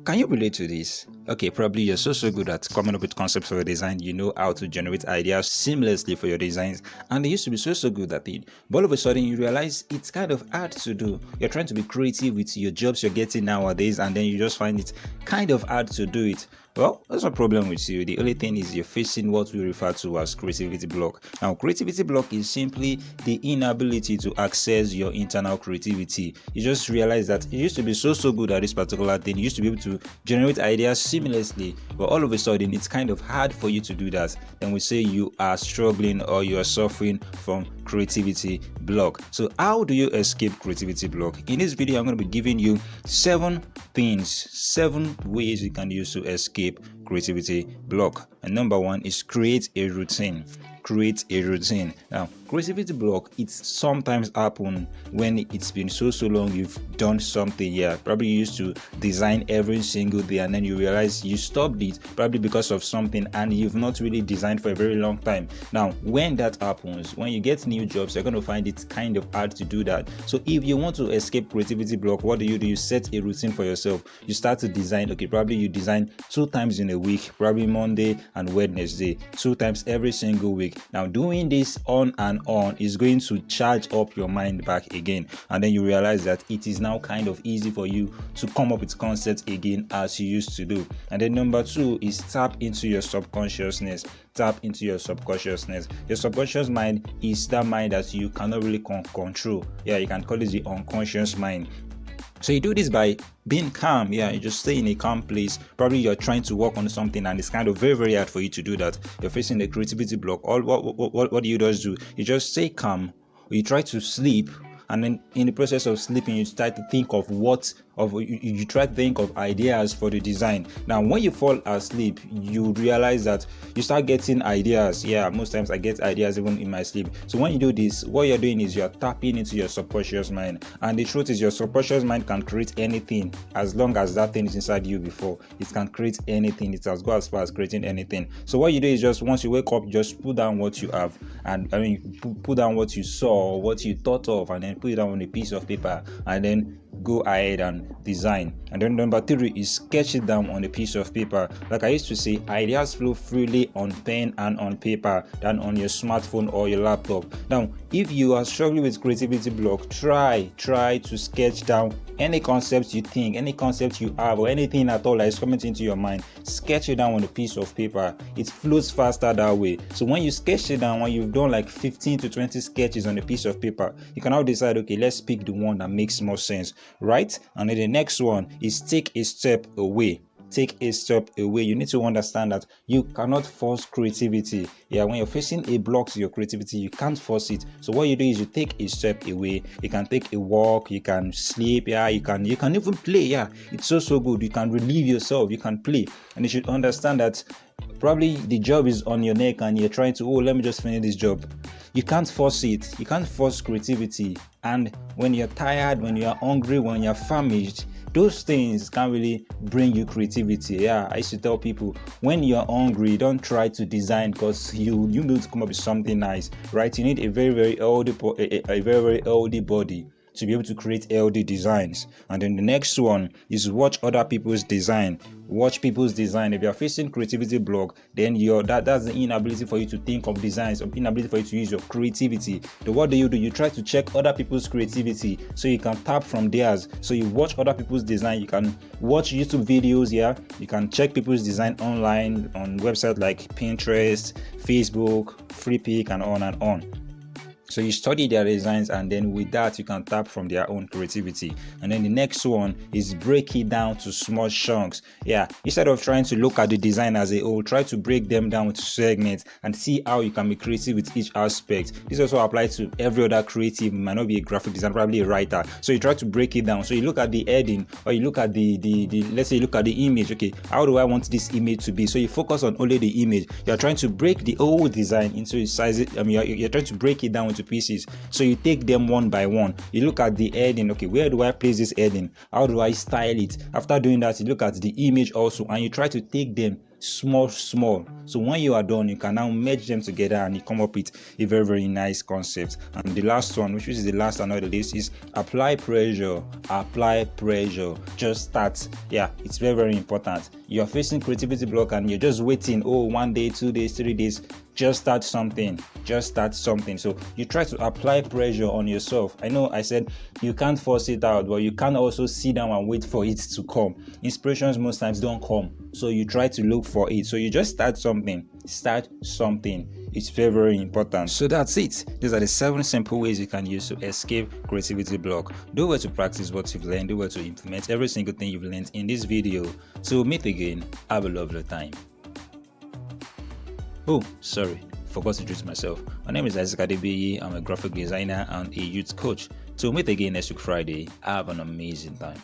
Can you relate to this? Okay, probably you're so good at coming up with concepts for your design. You know how to generate ideas seamlessly for your designs, and they used to be so good at it. But all of a sudden, you realize it's kind of hard to do. You're trying to be creative with your jobs you're getting nowadays, and then you just find it kind of hard to do it. Well, there's no problem with you. The only thing is you're facing what we refer to as creativity block. Now, creativity block is simply the inability to access your internal creativity. You just realize that you used to be so good at this particular thing. You used to be able to generate ideas seamlessly, but all of a sudden it's kind of hard for you to do that. Then we say you are struggling or you are suffering from creativity block. So how do you escape creativity block? In this video, I'm going to be giving you 7 ways you can use to escape creativity block. And number 1 is create a routine. Now, creativity block, it's sometimes happen when it's been so long you've done something. Probably you used to design every single day, and then you realize you stopped it probably because of something, and you've not really designed for a very long time. Now, when that happens, when you get new jobs, you're going to find it kind of hard to do that. So if you want to escape creativity block, what do? You set a routine for yourself. You start to design. Okay, probably you design 2 times in a week, probably Monday and Wednesday, 2 times every single week. Now, doing this on and on is going to charge up your mind back again, and then you realize that it is now kind of easy for you to come up with concepts again as you used to do. And then number 2 is tap into your subconsciousness. Your subconscious mind is that mind that you cannot really control. You can call it the unconscious mind. So you do this by being calm. You just stay in a calm place. Probably you're trying to work on something, and it's kind of very hard for you to do that. You're facing a creativity block. What do you just do? You just stay calm. You try to sleep, and then in the process of sleeping, you start to think of you try to think of ideas for the design. Now, when you fall asleep, you realize that you start getting ideas. Most times I get ideas even in my sleep. So when you do this, what you're doing is you're tapping into your subconscious mind. And the truth is, your subconscious mind can create anything as long as that thing is inside you before. It can create anything. It has go as far as creating anything. So what you do is just once you wake up, just put down what you have, and put down what you saw, what you thought of, and then put it down on a piece of paper, and then go ahead and design. And then number 3 is sketch it down on a piece of paper. Like I used to say, ideas flow freely on pen and on paper than on your smartphone or your laptop. Now, if you are struggling with creativity block, try to sketch down any concept you think, any concept you have, or anything at all that is coming into your mind. Sketch it down on a piece of paper. It flows faster that way. So when you sketch it down, when you've done like 15 to 20 sketches on a piece of paper, you can now decide, okay, let's pick the one that makes more sense, right? And then the next one is take a step away. You need to understand that you cannot force creativity. When you're facing a block to your creativity, you can't force it. So what you do is you take a step away. You can take a walk, you can sleep, you can even play. It's so good. You can relieve yourself, you can play. And you should understand that probably the job is on your neck and you're trying to, let me just finish this job. You can't force it. You can't force creativity. And when you're tired, when you're hungry, when you're famished, those things can't really bring you creativity. I used to tell people, when you're hungry, don't try to design, because you need to come up with something nice, right? You need a very healthy body to be able to create healthy designs. And then the next one is watch other people's design. If you're facing creativity block, then that's the inability for you to think of designs, or inability for you to use your creativity. So what do? You try to check other people's creativity so you can tap from theirs. So you watch other people's design. You can watch YouTube videos. You can check people's design online on websites like Pinterest, Facebook, Freepik, and on and on. So you study their designs, and then with that you can tap from their own creativity. And then the next one is break it down to small chunks. Instead of trying to look at the design as a whole, try to break them down into segments and see how you can be creative with each aspect. This also applies to every other creative. It might not be a graphic designer, probably a writer. So you try to break it down. So you look at the heading, or you look at the let's say you look at the image. Okay, how do I want this image to be? So you focus on only the image. You're trying to break the whole design into sizes. You're trying to break it down into pieces. So you take them one by one. You look at the heading. Okay, where do I place this heading? How do I style it? After doing that, you look at the image also, and you try to take them small. So when you are done, you can now merge them together and you come up with a very, very nice concept. And the last one, which is the last and not the least, is apply pressure. Just start. Yeah, it's very, very important. You're facing creativity block and you're just waiting, 1 day, 2 days, 3 days. Just start something. So you try to apply pressure on yourself. I know I said you can't force it out, but you can also sit down and wait for it to come. Inspirations most times don't come, so you try to look for it. So you just start something. It's very, very important. So that's it. These are the 7 simple ways you can use to escape creativity block. Do well to practice what you've learned. Do well to implement every single thing you've learned in this video. Till we meet again, have a lovely time. Oh, sorry, forgot to introduce myself. My name is Isaac Adebiyi. I'm a graphic designer and a youth coach. Till we meet again next week Friday. Have an amazing time.